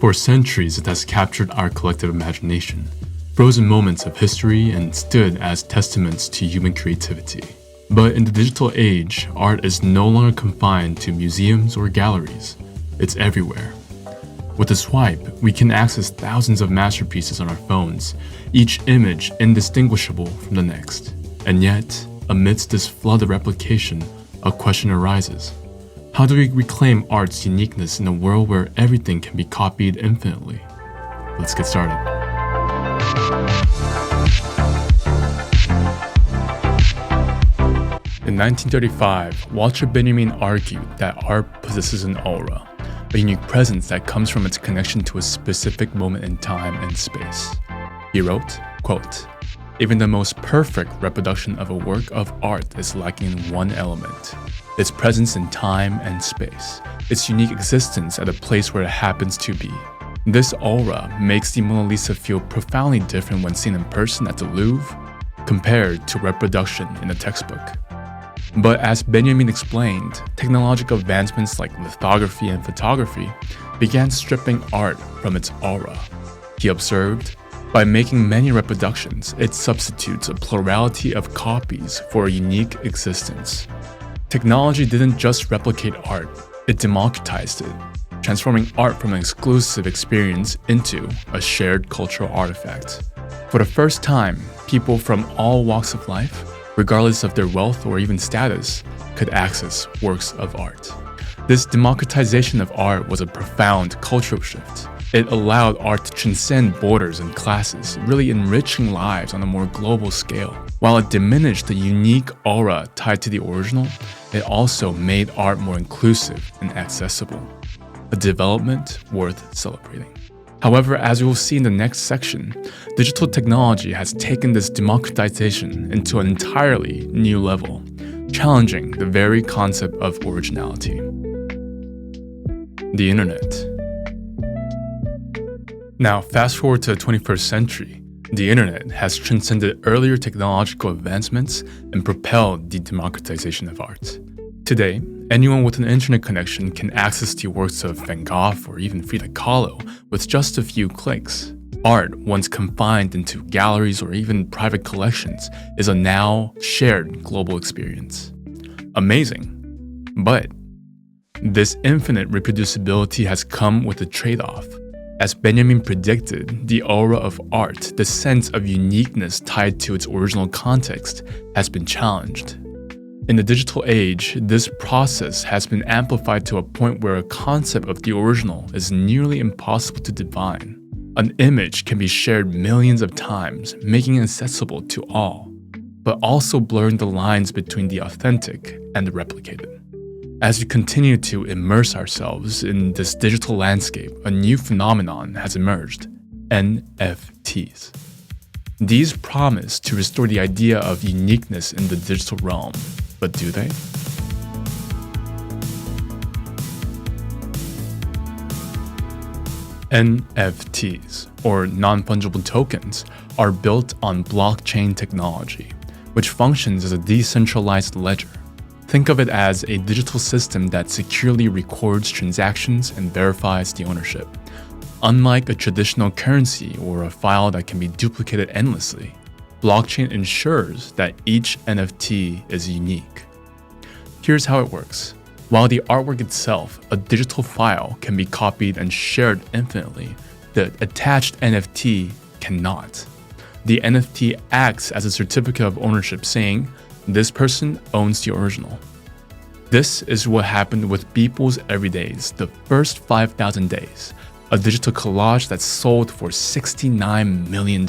For centuries, it has captured our collective imagination, frozen moments of history, and stood as testaments to human creativity. But in the digital age, art is no longer confined to museums or galleries. It's everywhere. With a swipe, we can access thousands of masterpieces on our phones, each image indistinguishable from the next. And yet, amidst this flood of replication, a question arises. How do we reclaim art's uniqueness in a world where everything can be copied infinitely? Let's get started. In 1935, Walter Benjamin argued that art possesses an aura, a unique presence that comes from its connection to a specific moment in time and space. He wrote, quote, "Even the most perfect reproduction of a work of art is lacking in one element, its presence in time and space, its unique existence at a place where it happens to be. This aura makes the Mona Lisa feel profoundly different when seen in person at the Louvre compared to reproduction in a textbook." But as Benjamin explained, technological advancements like lithography and photography began stripping art from its aura. He observed, by making many reproductions, it substitutes a plurality of copies for a unique existence. Technology didn't just replicate art, it democratized it, transforming art from an exclusive experience into a shared cultural artifact. For the first time, people from all walks of life, regardless of their wealth or even status, could access works of art. This democratization of art was a profound cultural shift. It allowed art to transcend borders and classes, really enriching lives on a more global scale. While it diminished the unique aura tied to the original, it also made art more inclusive and accessible, a development worth celebrating. However, as we will see in the next section, digital technology has taken this democratization into an entirely new level, challenging the very concept of originality. The Internet. Now, fast forward to the 21st century, the Internet has transcended earlier technological advancements and propelled the democratization of art. Today, anyone with an internet connection can access the works of Van Gogh or even Frida Kahlo with just a few clicks. Art, once confined into galleries or even private collections, is a now shared global experience. Amazing. But this infinite reproducibility has come with a trade-off. As Benjamin predicted, the aura of art, the sense of uniqueness tied to its original context, has been challenged. In the digital age, this process has been amplified to a point where a concept of the original is nearly impossible to define. An image can be shared millions of times, making it accessible to all, but also blurring the lines between the authentic and the replicated. As we continue to immerse ourselves in this digital landscape, a new phenomenon has emerged: NFTs. These promise to restore the idea of uniqueness in the digital realm, but do they? NFTs, or non-fungible tokens, are built on blockchain technology, which functions as a decentralized ledger. Think of it as a digital system that securely records transactions and verifies the ownership. Unlike a traditional currency or a file that can be duplicated endlessly, blockchain ensures that each NFT is unique. Here's how it works. While the artwork itself, a digital file, can be copied and shared infinitely, the attached NFT cannot. The NFT acts as a certificate of ownership saying, "This person owns the original." This is what happened with Beeple's Everydays, the first 5,000 days, a digital collage that sold for $69 million.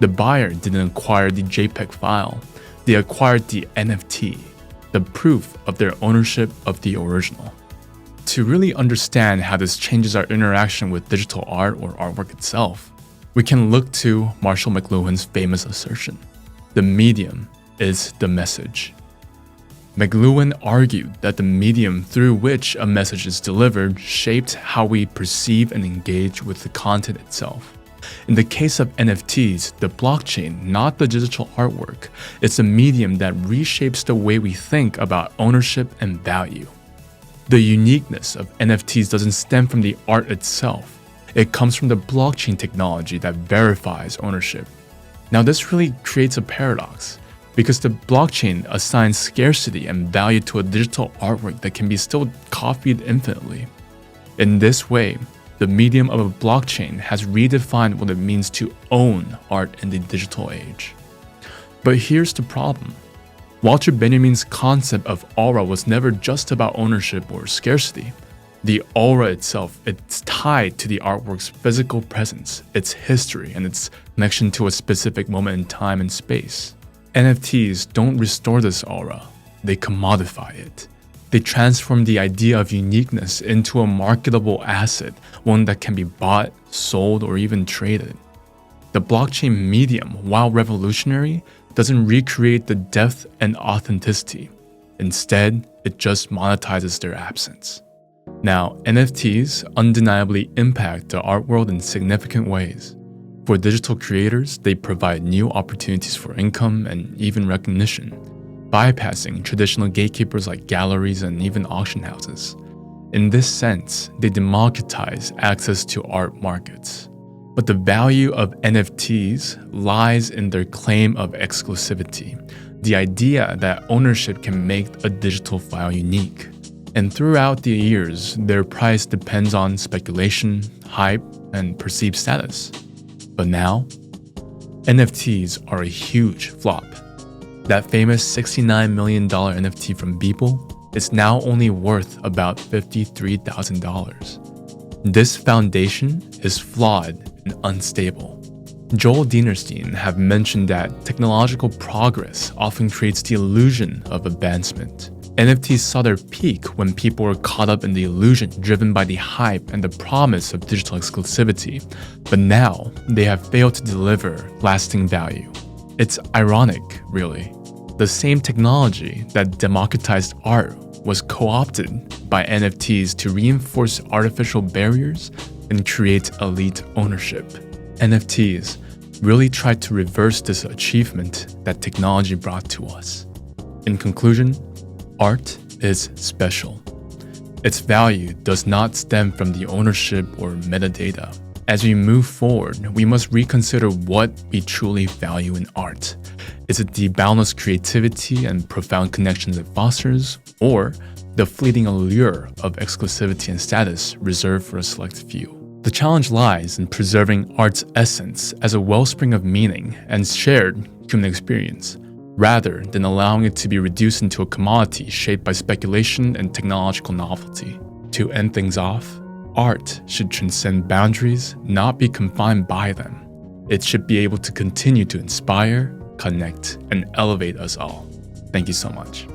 The buyer didn't acquire the JPEG file, they acquired the NFT, the proof of their ownership of the original. To really understand how this changes our interaction with digital art or artwork itself, we can look to Marshall McLuhan's famous assertion: the medium is the message. McLuhan argued that the medium through which a message is delivered shaped how we perceive and engage with the content itself. In the case of NFTs, the blockchain, not the digital artwork, is a medium that reshapes the way we think about ownership and value. The uniqueness of NFTs doesn't stem from the art itself, It comes from the blockchain technology that verifies ownership. Now, this really creates a paradox because the blockchain assigns scarcity and value to a digital artwork that can be still copied infinitely. In this way, the medium of a blockchain has redefined what it means to own art in the digital age. But here's the problem. Walter Benjamin's concept of aura was never just about ownership or scarcity. The aura itself, it's tied to the artwork's physical presence, its history, and its connection to a specific moment in time and space. NFTs don't restore this aura, they commodify it. They transform the idea of uniqueness into a marketable asset, one that can be bought, sold, or even traded. The blockchain medium, while revolutionary, doesn't recreate the depth and authenticity. Instead, it just monetizes their absence. Now, NFTs undeniably impact the art world in significant ways. For digital creators, they provide new opportunities for income and even recognition, bypassing traditional gatekeepers like galleries and even auction houses. In this sense, they democratize access to art markets. But the value of NFTs lies in their claim of exclusivity, the idea that ownership can make a digital file unique. And throughout the years, their price depends on speculation, hype, and perceived status. But now, NFTs are a huge flop. That famous $69 million NFT from Beeple is now only worth about $53,000. This foundation is flawed and unstable. Joel Dinerstein have mentioned that technological progress often creates the illusion of advancement. NFTs saw their peak when people were caught up in the illusion driven by the hype and the promise of digital exclusivity, but now they have failed to deliver lasting value. It's ironic, really. The same technology that democratized art was co-opted by NFTs to reinforce artificial barriers and create elite ownership. NFTs really tried to reverse this achievement that technology brought to us. In conclusion, art is special. Its value does not stem from the ownership or metadata. As we move forward, we must reconsider what we truly value in art. Is it the boundless creativity and profound connections it fosters, or the fleeting allure of exclusivity and status reserved for a select few? The challenge lies in preserving art's essence as a wellspring of meaning and shared human experience, rather than allowing it to be reduced into a commodity shaped by speculation and technological novelty. To end things off, art should transcend boundaries, not be confined by them. It should be able to continue to inspire, connect, and elevate us all. Thank you so much.